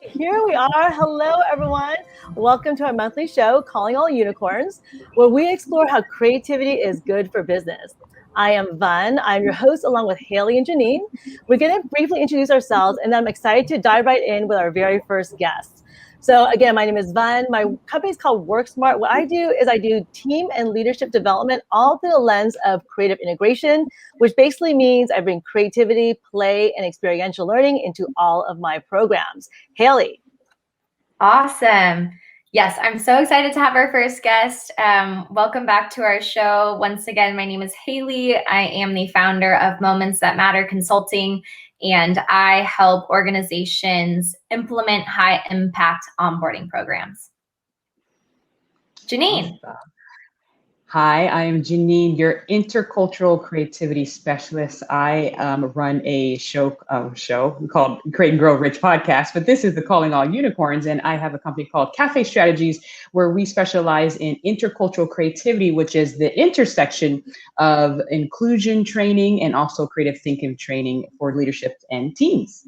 Here we are. Hello, everyone. Welcome to our monthly show, Calling All Unicorns, where we explore how creativity is good for business. I am Van. I'm your host, along with Hailey and Genein. We're going to briefly introduce ourselves, and then I'm excited to dive right in with our very first guest. So again, my name is Van. My company is called WorkSmart. What I do is I do team and leadership development all through the lens of creative integration, which basically means I bring creativity, play, and experiential learning into all of my programs. Hailey. Awesome. Yes, I'm so excited to have our first guest. Welcome back to our show. Once again, my name is Hailey. I am the founder of Moments That Matter Consulting, and I help organizations implement high impact onboarding programs. Genein. Hi, I am Genein, your intercultural creativity specialist. I run a show called Create and Grow Rich podcast, but this is the Calling All Unicorns, and I have a company called Cafe Strategies, where we specialize in intercultural creativity, which is the intersection of inclusion training and also creative thinking training for leadership and teams.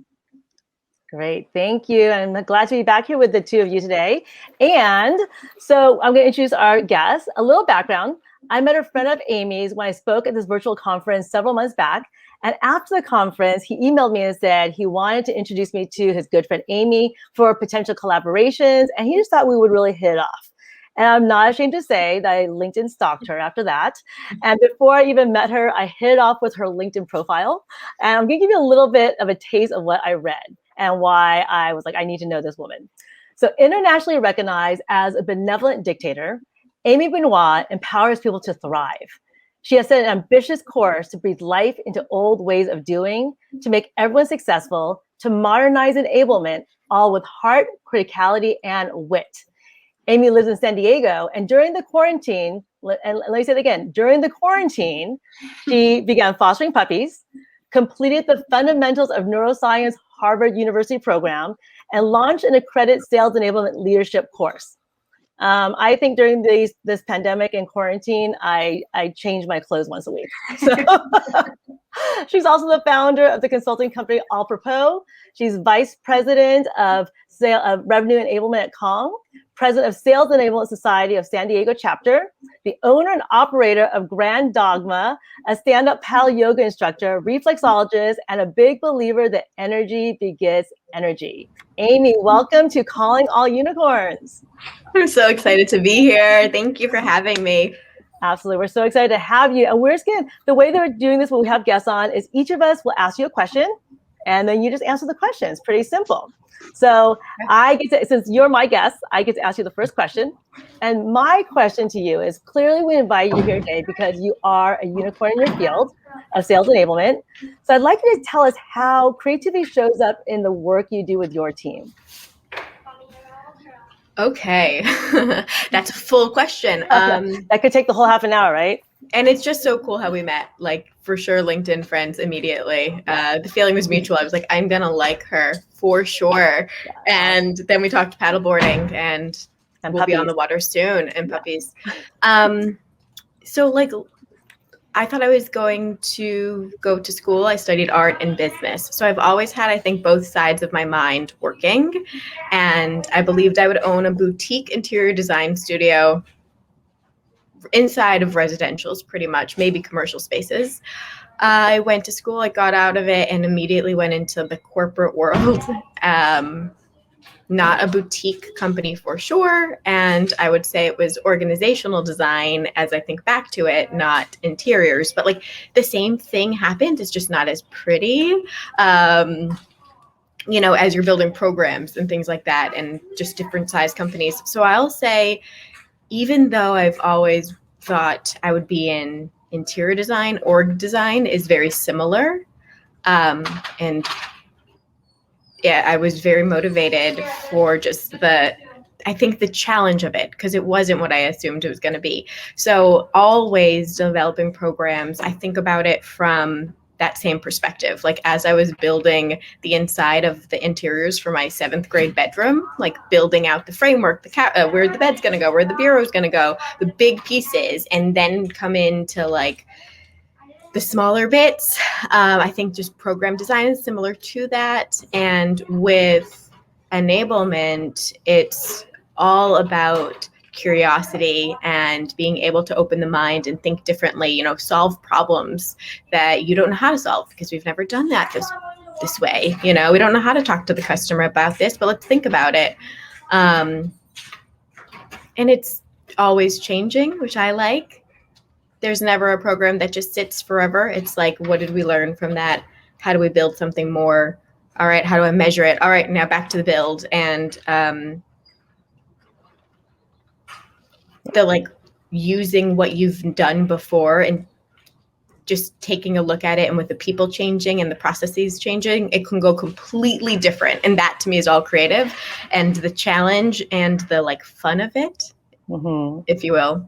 Great, thank you. I'm glad to be back here with the two of you today. And so I'm going to introduce our guest. A little background. I met a friend of Amy's when I spoke at this virtual conference several months back. And after the conference, he emailed me and said he wanted to introduce me to his good friend Amy for potential collaborations. And he just thought we would really hit it off. And I'm not ashamed to say that I LinkedIn stalked her after that. And before I even met her, I hit it off with her LinkedIn profile. And I'm going to give you a little bit of a taste of what I read and why I was like, I need to know this woman. So internationally recognized as a benevolent dictator, Amy Benoit empowers people to thrive. She has set an ambitious course to breathe life into old ways of doing, to make everyone successful, to modernize enablement, all with heart, criticality, and wit. Amy lives in San Diego, and during the quarantine, and let me say it again, during the quarantine, she began fostering puppies, completed the Fundamentals of Neuroscience Harvard University program, and launched an accredited sales enablement leadership course. I think during this pandemic and quarantine, I changed my clothes once a week. So she's also the founder of the consulting company All Propos. She's vice president of revenue enablement at Kong, president of Sales Enablement Society of San Diego chapter, the owner and operator of Grand Dogma, a stand-up paddle yoga instructor, reflexologist, and a big believer that energy begets energy. Amy, welcome to Calling All Unicorns. I'm so excited to be here. Thank you for having me. Absolutely. We're so excited to have you. And we're just going to, the way that we're doing this when we have guests on is each of us will ask you a question and then you just answer the question. It's pretty simple. So I get to, since you're my guest, I get to ask you the first question. And my question to you is, clearly we invite you here today because you are a unicorn in your field of sales enablement. So I'd like you to tell us how creativity shows up in the work you do with your team. Okay, that's a full question. That could take the whole half an hour, right? And it's just so cool how we met, like for sure, LinkedIn friends immediately. The feeling was mutual. I was like, I'm gonna like her for sure. Yeah. And then we talked paddleboarding and we'll puppies. Be on the water soon and puppies. So like, I thought I was going to go to school. I studied art and business. So I've always had, I think, both sides of my mind working. And I believed I would own a boutique interior design studio inside of residentials, pretty much, maybe commercial spaces. I went to school, I got out of it, and immediately went into the corporate world. Not a boutique company for sure. And I would say it was organizational design as I think back to it, not interiors, but like the same thing happened. It's just not as pretty, as you're building programs and things like that and just different size companies. So I'll say, even though I've always thought I would be in interior design, org design is very similar. And yeah, I was very motivated for just the challenge of it, because it wasn't what I assumed it was going to be. So always developing programs, I think about it from that same perspective. Like as I was building the inside of the interiors for my 7th grade bedroom, like building out the framework, where the bed's going to go, where the bureau is going to go, the big pieces, and then come into like the smaller bits. I think just program design is similar to that. And with enablement, it's all about curiosity and being able to open the mind and think differently, solve problems that you don't know how to solve because we've never done that this way. We don't know how to talk to the customer about this, but let's think about it. And it's always changing, which I like. There's never a program that just sits forever. It's like, what did we learn from that? How do we build something more? All right, how do I measure it? All right, now back to the build. And the like using what you've done before and just taking a look at it, and with the people changing and the processes changing, it can go completely different. And that to me is all creative, and the challenge and the like fun of it, if you will.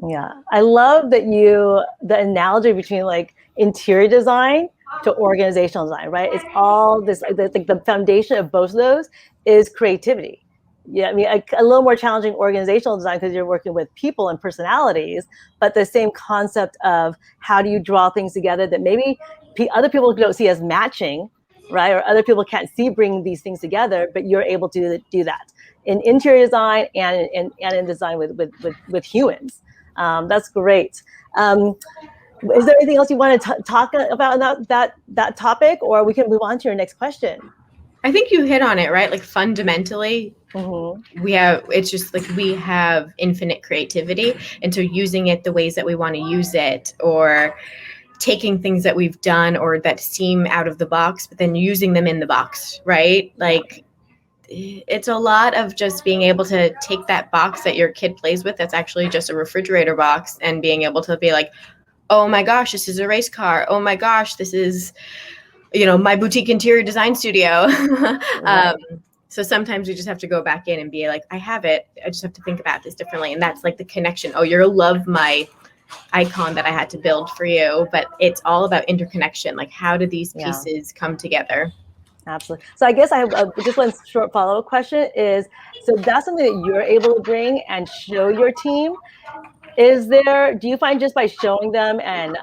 Yeah, I love that the analogy between like interior design to organizational design, right? It's all this, the foundation of both of those is creativity. Yeah, I mean, a little more challenging organizational design because you're working with people and personalities, but the same concept of how do you draw things together that maybe other people don't see as matching, right? Or other people can't see bringing these things together, but you're able to do that in interior design and in design with humans. That's great. Is there anything else you want to talk about that topic, or we can move on to your next question? I think you hit on it, right? Like fundamentally, we have infinite creativity. And so using it the ways that we want to use it, or taking things that we've done or that seem out of the box, but then using them in the box, right? Like it's a lot of just being able to take that box that your kid plays with that's actually just a refrigerator box, and being able to be like, oh my gosh, this is a race car. Oh my gosh, this is my boutique interior design studio. Right. So sometimes we just have to go back in and be like, I have it. I just have to think about this differently. And that's like the connection. Oh, you'll love my icon that I had to build for you. But it's all about interconnection. Like, how do these pieces come together? Absolutely. So I guess I have just one short follow-up question is, so that's something that you're able to bring and show your team. Do you find just by showing them and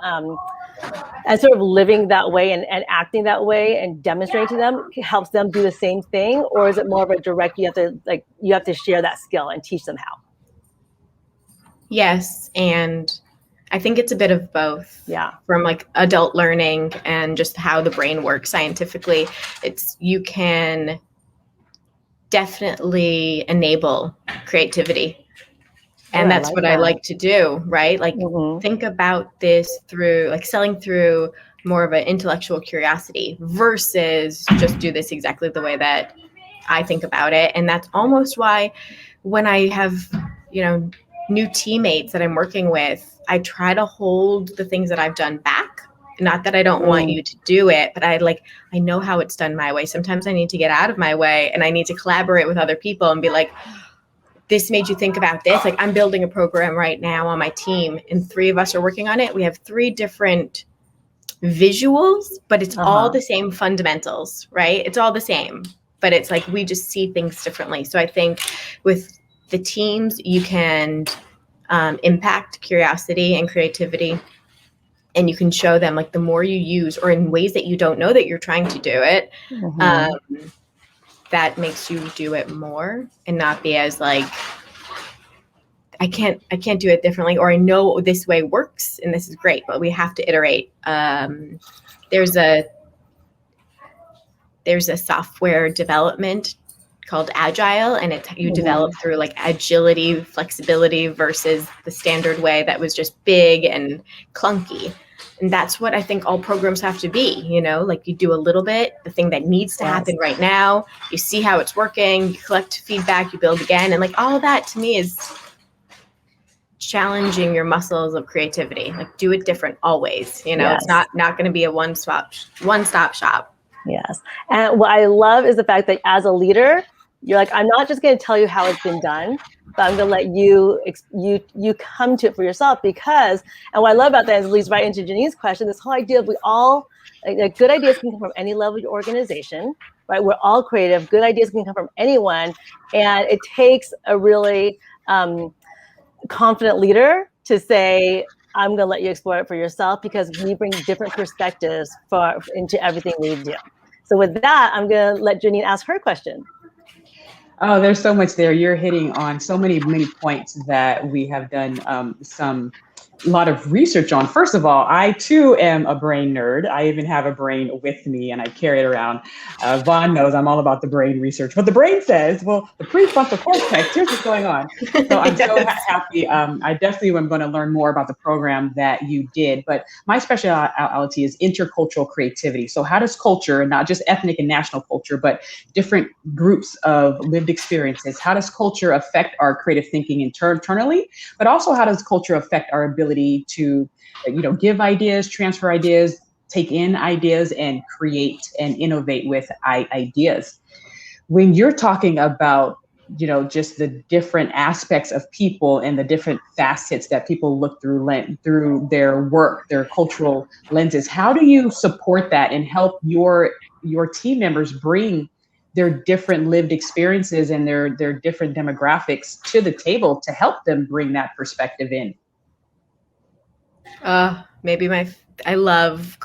sort of living that way and acting that way and demonstrating to them helps them do the same thing? Or is it more of a direct, you have to share that skill and teach them how? Yes. And I think it's a bit of both. Yeah. From like adult learning and just how the brain works scientifically, you can definitely enable creativity. And that's what I like to do, right? Like think about this through like selling through more of an intellectual curiosity versus just do this exactly the way that I think about it. And that's almost why when I have, new teammates that I'm working with, I try to hold the things that I've done back. Not that I don't want you to do it, but I know how it's done my way. Sometimes I need to get out of my way and I need to collaborate with other people and be like, this made you think about this. Like, I'm building a program right now on my team and 3 of us are working on it. We have 3 different visuals, but it's all the same fundamentals, right? It's all the same, but it's like, we just see things differently. So I think with the teams, you can impact curiosity and creativity, and you can show them like the more you use, or in ways that you don't know that you're trying to do it, that makes you do it more and not be as like, I can't do it differently, or I know this way works and this is great, but we have to iterate. There's a software development called Agile, and you develop through like agility, flexibility versus the standard way that was just big and clunky. And that's what I think all programs have to be, like you do a little bit, the thing that needs to happen right now, you see how it's working, you collect feedback, you build again. And like all that to me is challenging your muscles of creativity. Like do it different always, It's not going to be a one-stop shop. Yes. And what I love is the fact that as a leader, you're like, I'm not just going to tell you how it's been done, but I'm going to let you come to it for yourself. And what I love about that is it leads right into Janine's question, this whole idea of good ideas can come from any level of your organization, right? We're all creative. Good ideas can come from anyone. And it takes a really confident leader to say, I'm going to let you explore it for yourself, because we bring different perspectives into everything we do. So with that, I'm going to let Genein ask her question. Oh, there's so much there. You're hitting on so many points that we have done a lot of research on. First of all, I too am a brain nerd. I even have a brain with me and I carry it around. Vaughn knows I'm all about the brain research. But the brain says, well, the prefrontal cortex, here's what's going on. So I'm so happy. I definitely am going to learn more about the program that you did. But my specialty is intercultural creativity. So how does culture, not just ethnic and national culture, but different groups of lived experiences, how does culture affect our creative thinking internally, but also how does culture affect our ability to, give ideas, transfer ideas, take in ideas, and create and innovate with ideas. When you're talking about, just the different aspects of people and the different facets that people look through their work, their cultural lenses, how do you support that and help your team members bring their different lived experiences and their different demographics to the table to help them bring that perspective in? I love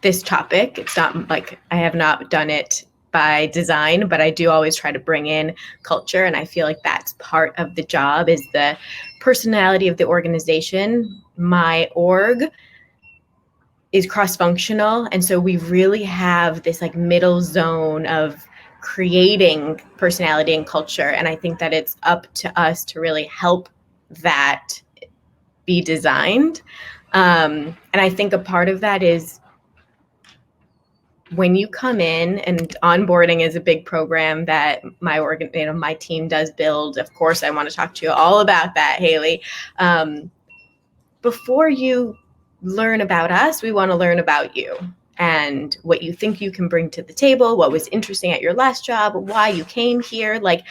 this topic. It's not like I have not done it by design, but I do always try to bring in culture. And I feel like that's part of the job, is the personality of the organization. My org is cross-functional. And so we really have this like middle zone of creating personality and culture. And I think that it's up to us to really help that be designed. And I think a part of that is when you come in, and onboarding is a big program that my team does build. Of course, I want to talk to you all about that, Hailey. Before you learn about us, we want to learn about you and what you think you can bring to the table, what was interesting at your last job, why you came here, like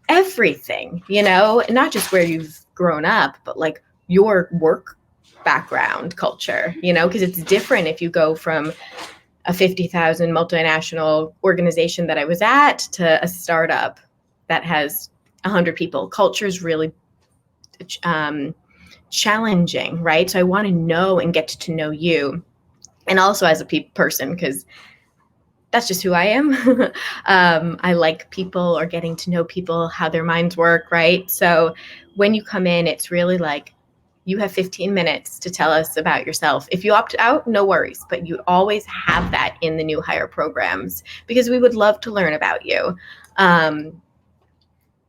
everything, not just where you've grown up, but like your work background, culture, because it's different if you go from a 50,000 multinational organization that I was at to a startup that has 100 people. Culture is really challenging, right? So I want to know and get to know you, and also as a person, because that's just who I am. I like people, or getting to know people, how their minds work, right? So when you come in, it's really like, you have 15 minutes to tell us about yourself. If you opt out, no worries, but you always have that in the new hire programs, because we would love to learn about you. And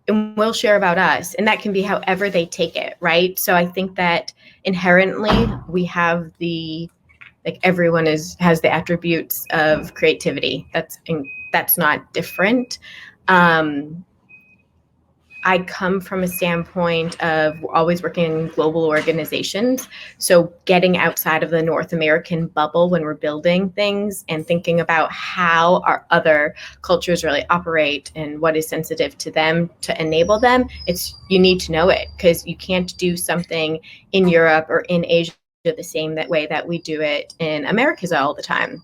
we'll share about us, and that can be however they take it, right? So I think that inherently we have everyone has the attributes of creativity. That's not different. I come from a standpoint of always working in global organizations. So getting outside of the North American bubble when we're building things and thinking about how our other cultures really operate and what is sensitive to them to enable them, you need to know it, because you can't do something in Europe or in Asia the same way that we do it in Americas all the time.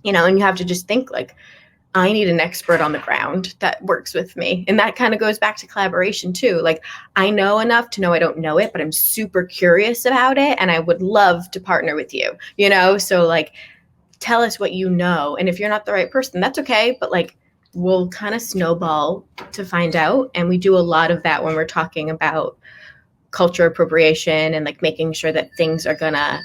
And you have to just think like, I need an expert on the ground that works with me. And that kind of goes back to collaboration too. Like, I know enough to know I don't know it, but I'm super curious about it. And I would love to partner with you, So like, tell us what you know. And if you're not the right person, that's okay. But like, we'll kind of snowball to find out. And we do a lot of that when we're talking about culture appropriation and like making sure that things are gonna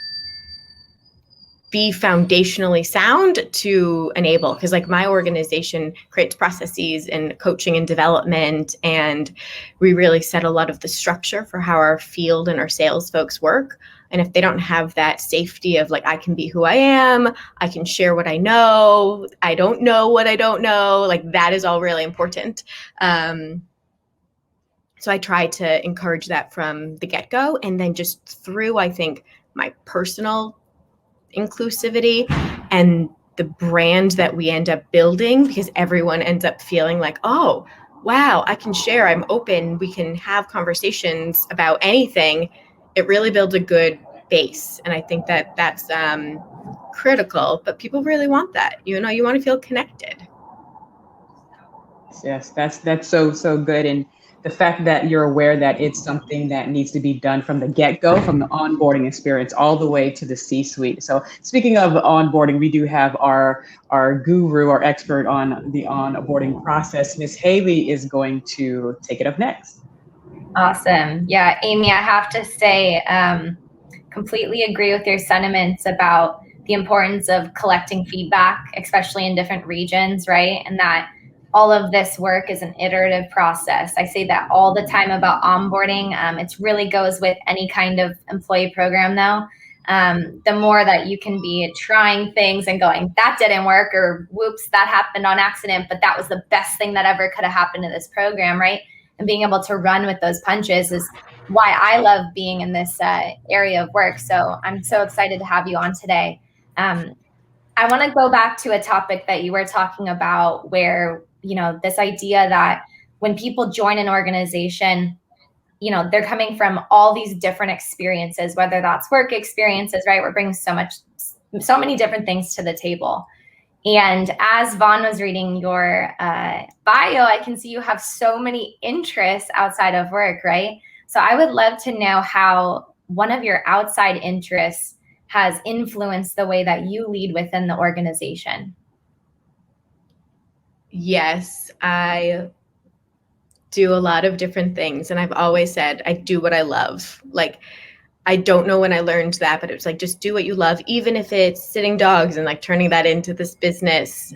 be foundationally sound to enable, because like my organization creates processes and coaching and development, and we really set a lot of the structure for how our field and our sales folks work. And if they don't have that safety of like, I can be who I am, I can share what I know, I don't know what I don't know, like that is all really important. So I try to encourage that from the get-go, and then just through, I think, my personal inclusivity and the brand that we end up building, because everyone ends up feeling like, oh, wow, I can share, I'm open, we can have conversations about anything. It really builds a good base. And I think that that's critical, but people really want that. You want to feel connected. Yes, that's so good. And the fact that you're aware that it's something that needs to be done from the get-go, from the onboarding experience all the way to the C-suite. So speaking of onboarding, we do have our guru, our expert on the onboarding process. Miss Hailey is going to take it up next. Awesome. Yeah, Amy, I have to say, completely agree with your sentiments about the importance of collecting feedback, especially in different regions, right? And that all of this work is an iterative process. I say that all the time about onboarding. It really goes with any kind of employee program, though. The more that you can be trying things and going, that didn't work, or whoops, that happened on accident, but that was the best thing that ever could have happened to this program, right? And being able to run with those punches is why I love being in this area of work. So I'm so excited to have you on today. I want to go back to a topic that you were talking about where, this idea that when people join an organization, they're coming from all these different experiences, whether that's work experiences, right? We're bringing so many different things to the table. And as Vaughn was reading your bio, I can see you have so many interests outside of work, right? So I would love to know how one of your outside interests has influenced the way that you lead within the organization. Yes, I do a lot of different things. And I've always said, I do what I love. Like, I don't know when I learned that, but it was like, just do what you love, even if it's sitting dogs and like turning that into this business.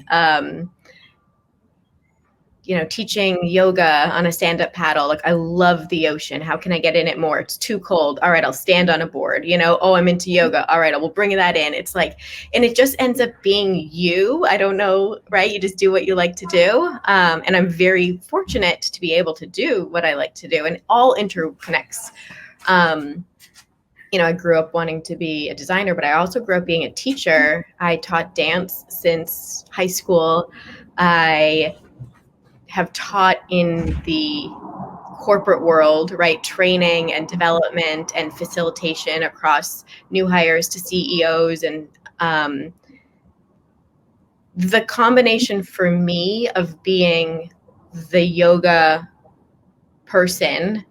Teaching yoga on a stand-up paddle. Like, I love the ocean. How can I get in it more? It's too cold. All right, I'll stand on a board. Oh, I'm into yoga. All right, I will bring that in. It's like, and it just ends up being you. I don't know, right? You just do what you like to do. And I'm very fortunate to be able to do what I like to do, and all interconnects. I grew up wanting to be a designer, but I also grew up being a teacher. I taught dance since high school. I have taught in the corporate world, right? Training and development and facilitation across new hires to CEOs. And the combination for me of being the yoga person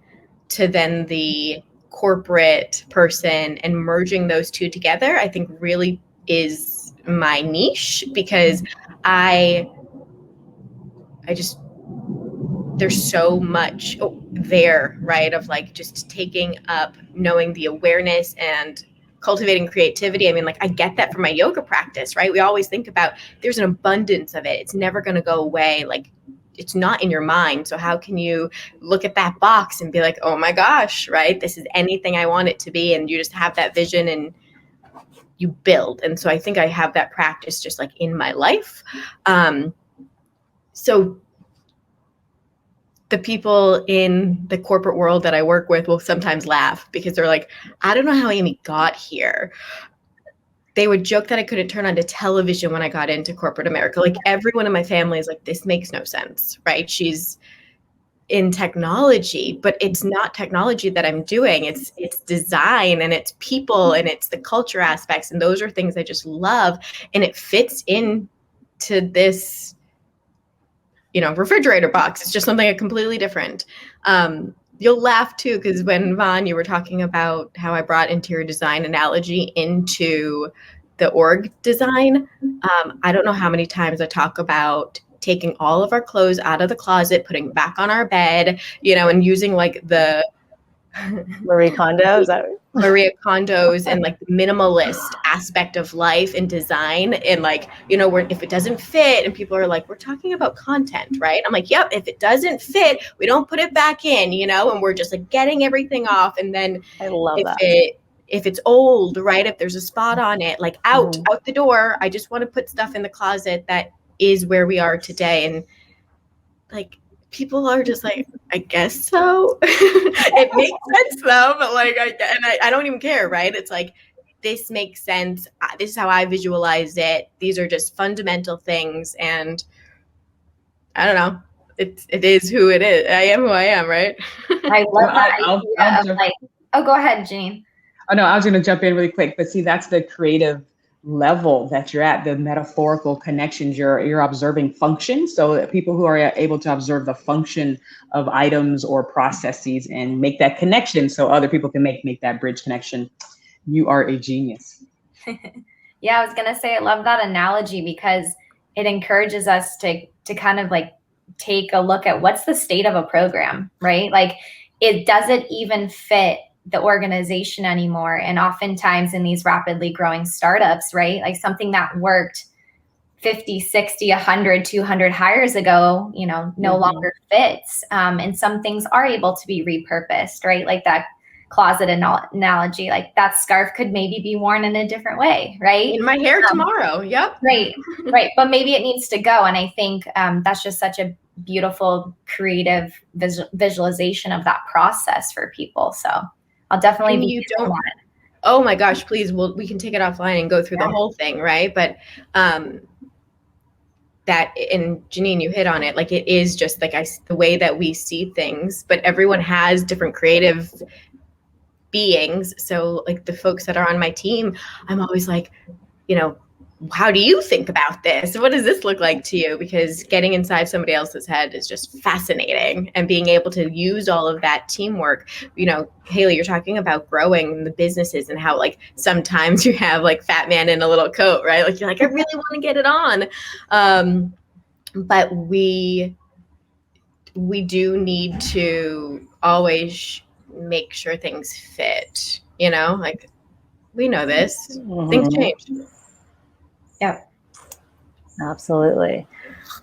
to then the corporate person and merging those two together, I think really is my niche, because I just, there's so much there, right? Of like just taking up, knowing the awareness and cultivating creativity. I mean, like, I get that from my yoga practice, right? We always think about there's an abundance of it. It's never going to go away. Like, it's not in your mind. So how can you look at that box and be like, oh my gosh, right? This is anything I want it to be. And you just have that vision and you build. And so I think I have that practice just like in my life. So the people in the corporate world that I work with will sometimes laugh because they're like, I don't know how Amy got here. They would joke that I couldn't turn on to television when I got into corporate America. Like, everyone in my family is like, this makes no sense, right? She's in technology, but it's not technology that I'm doing. It's design, and it's people, and it's the culture aspects. And those are things I just love. And it fits in to this, refrigerator box. It's just something completely different. You'll laugh too, because when Vaughn, you were talking about how I brought interior design analogy into the org design. I don't know how many times I talk about taking all of our clothes out of the closet, putting them back on our bed, and using like the Marie Kondo, is that right? Maria Kondo's and like the minimalist aspect of life and design, and like, where if it doesn't fit and people are like, we're talking about content, right? I'm like, yep, if it doesn't fit, we don't put it back in, and we're just like getting everything off. And then I love that. If it's old, right, if there's a spot on it, like out the door, I just want to put stuff in the closet that is where we are today. And like, people are just like, I guess so. It makes sense though, but like, I don't even care, right? It's like, this makes sense. This is how I visualize it. These are just fundamental things. And I don't know. It is who it is. I am who I am, right? I love that idea of like, oh, go ahead, Jean. Oh no, I was going to jump in really quick, but see, that's the creative level that you're at, the metaphorical connections, you're observing function. So that people who are able to observe the function of items or processes and make that connection so other people can make that bridge connection. You are a genius. Yeah, I was going to say, I love that analogy because it encourages us to kind of like take a look at what's the state of a program, right? Like, it doesn't even fit the organization anymore. And oftentimes in these rapidly growing startups, right? Like something that worked 50, 60, 100, 200 hires ago, you know, no longer fits. And some things are able to be repurposed, right? Like that closet analogy, like that scarf could maybe be worn in a different way, right? In my hair tomorrow. Yep. Right. Right. But maybe it needs to go. And I think that's just such a beautiful, creative visualization of that process for people. So I'll definitely be you don't. Oh my gosh, please. We can take it offline and go through the whole thing, right? But that, and Genein, you hit on it. Like, it is just like the way that we see things, but everyone has different creative beings. So like the folks that are on my team, I'm always like, you know, how do you think about this? What does this look like to you? Because getting inside somebody else's head is just fascinating, and being able to use all of that teamwork. You know, Hailey, you're talking about growing the businesses and how like sometimes you have like fat man in a little coat, right? Like you're like, I really want to get it on. But we do need to always make sure things fit, you know, like we know this, things change. Yeah, absolutely.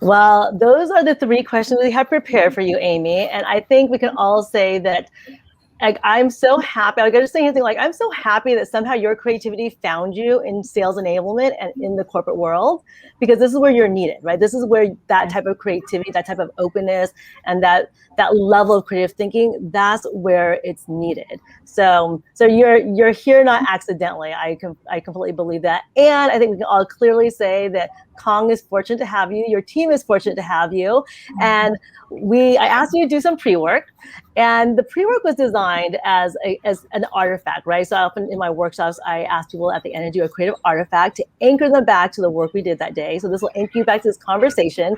Well, those are the 3 questions we have prepared for you, Amy. And I think we can all say that, like, I'm so happy. I gotta say anything, like, I'm so happy that somehow your creativity found you in sales enablement and in the corporate world, because this is where you're needed, right? This is where that type of creativity, that type of openness, and that level of creative thinking, that's where it's needed. So you're here not accidentally. I completely believe that. And I think we can all clearly say that Kong is fortunate to have you. Your team is fortunate to have you. And I asked you to do some pre-work, and the pre-work was designed as an artifact, right? So often in my workshops, I ask people at the end to do a creative artifact to anchor them back to the work we did that day. So this will anchor you back to this conversation.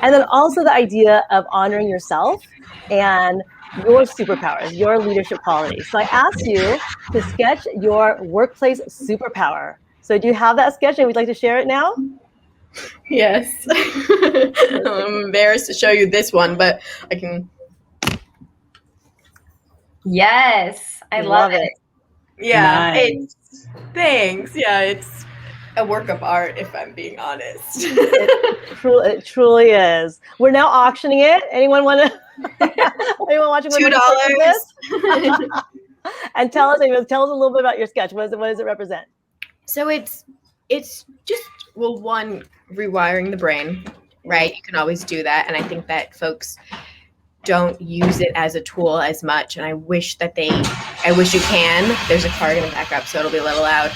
And then also the idea of honoring yourself and your superpowers, your leadership qualities. So I asked you to sketch your workplace superpower. So do you have that sketch, and we'd like to share it now? Yes. I'm embarrassed to show you this one, but I can. Yes, I love it. Yeah, Nice. Thanks. Yeah, it's a work of art, if I'm being honest. It truly is. We're now auctioning it. Anyone want to? Anyone watching? $2. And tell us a little bit about your sketch. What does it represent? So it's just, well, one, rewiring the brain, right? You can always do that, and I think that folks don't use it as a tool as much, and I wish you can. There's a car going to back up, so it'll be a little loud.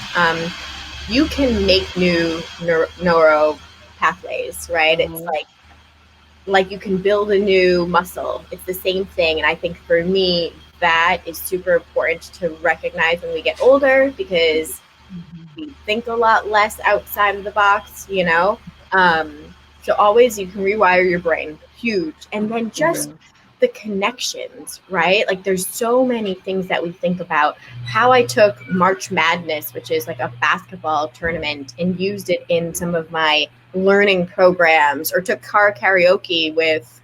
You can make new neuro pathways, right? It's like you can build a new muscle. It's the same thing. And I think for me, that is super important to recognize when we get older, because we think a lot less outside of the box, you know? So always you can rewire your brain, huge. And then just the connections, right? Like there's so many things that we think about. How I took March Madness, which is like a basketball tournament, and used it in some of my learning programs, or took car karaoke with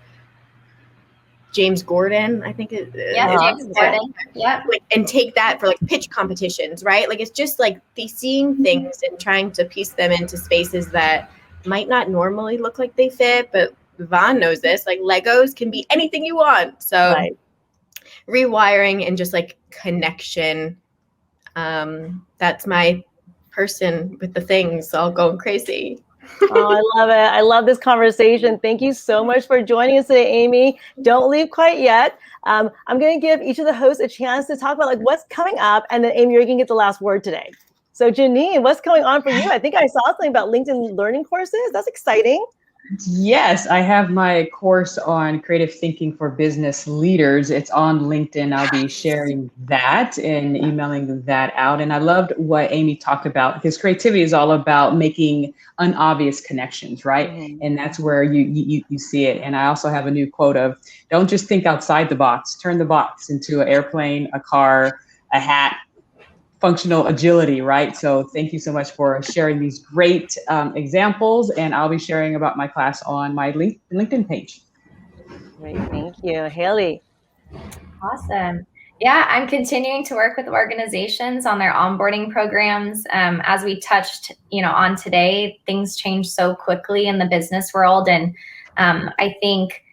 James Gordon, I think it is. Yeah, James Gordon. Yeah. Like, and take that for like pitch competitions, right? Like it's just like seeing things and trying to piece them into spaces that might not normally look like they fit, but Vaughn knows this, like Legos can be anything you want. So rewiring and just like connection. That's my person with the things all going crazy. Oh, I love it. I love this conversation. Thank you so much for joining us today, Amy. Don't leave quite yet. I'm going to give each of the hosts a chance to talk about like what's coming up, and then Amy, you're going to get the last word today. So Genein, what's going on for you? I think I saw something about LinkedIn learning courses. That's exciting. Yes, I have my course on creative thinking for business leaders. It's on LinkedIn. I'll be sharing that and emailing that out. And I loved what Amy talked about, because creativity is all about making unobvious connections, right? Mhm. And that's where you see it. And I also have a new quote of, don't just think outside the box, turn the box into an airplane, a car, a hat, functional agility, right? So thank you so much for sharing these great examples, and I'll be sharing about my class on my LinkedIn page. Great, thank you. Hailey. Awesome. Yeah, I'm continuing to work with organizations on their onboarding programs. As we touched, on today, things change so quickly in the business world, and I think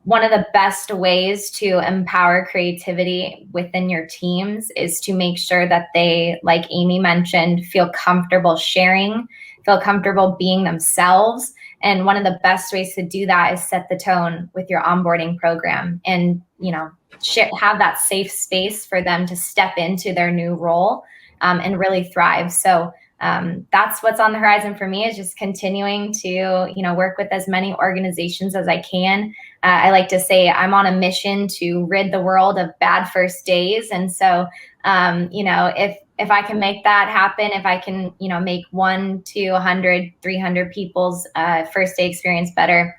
one of the best ways to empower creativity within your teams is to make sure that they, like Amy mentioned, feel comfortable sharing, feel comfortable being themselves. And one of the best ways to do that is set the tone with your onboarding program and, have that safe space for them to step into their new role and really thrive. So that's what's on the horizon for me, is just continuing to, work with as many organizations as I can. I like to say I'm on a mission to rid the world of bad first days. And so, if I can make that happen, if I can, make 1 to 100, 300 people's first day experience better,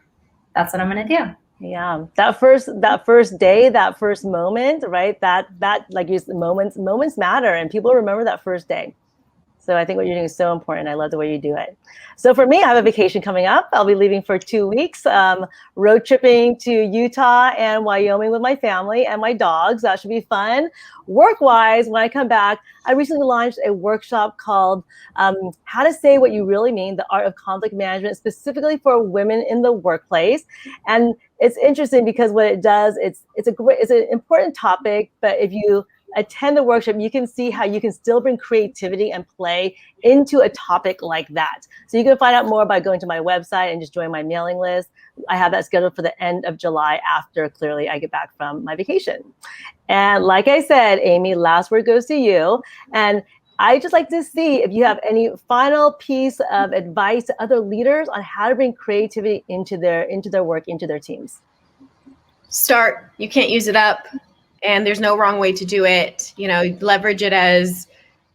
that's what I'm going to do. Yeah, that first day, that first moment, right? That like you said, moments matter, and people remember that first day. So I think what you're doing is so important. I love the way you do it. So for me, I have a vacation coming up. I'll be leaving for 2 weeks, road tripping to Utah and Wyoming with my family and my dogs. That should be fun. Work-wise, when I come back, I recently launched a workshop called How to Say What You Really Mean, the Art of Conflict Management, specifically for women in the workplace. And it's interesting because what it does, it's an important topic, but if you attend the workshop, you can see how you can still bring creativity and play into a topic like that. So you can find out more by going to my website and just join my mailing list. I have that scheduled for the end of July, after clearly I get back from my vacation. And like I said, Amy, last word goes to you. And I just like to see if you have any final piece of advice to other leaders on how to bring creativity into their work, into their teams. Start. You can't use it up. And there's no wrong way to do it. Leverage it as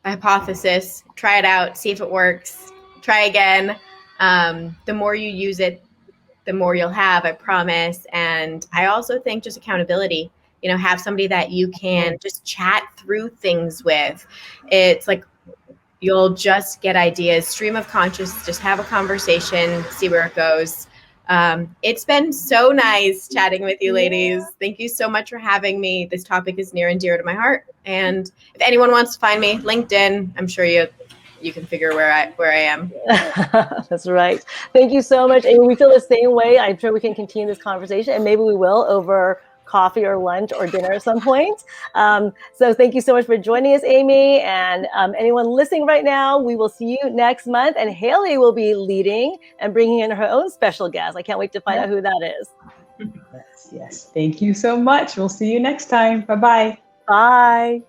a hypothesis, try it out, see if it works, try again. The more you use it, the more you'll have, I promise. And I also think just accountability, have somebody that you can just chat through things with. It's like, you'll just get ideas, stream of conscious, just have a conversation, see where it goes. It's been so nice chatting with you, ladies. Thank you so much for having me. This topic is near and dear to my heart. And if anyone wants to find me, LinkedIn, I'm sure you can figure where I am. That's right. Thank you so much. And we feel the same way. I'm sure we can continue this conversation, and maybe we will over coffee or lunch or dinner at some point. So thank you so much for joining us, Amy. And anyone listening right now, we will see you next month. And Hailey will be leading and bringing in her own special guest. I can't wait to find out who that is. Yes. Thank you so much. We'll see you next time. Bye-bye. Bye.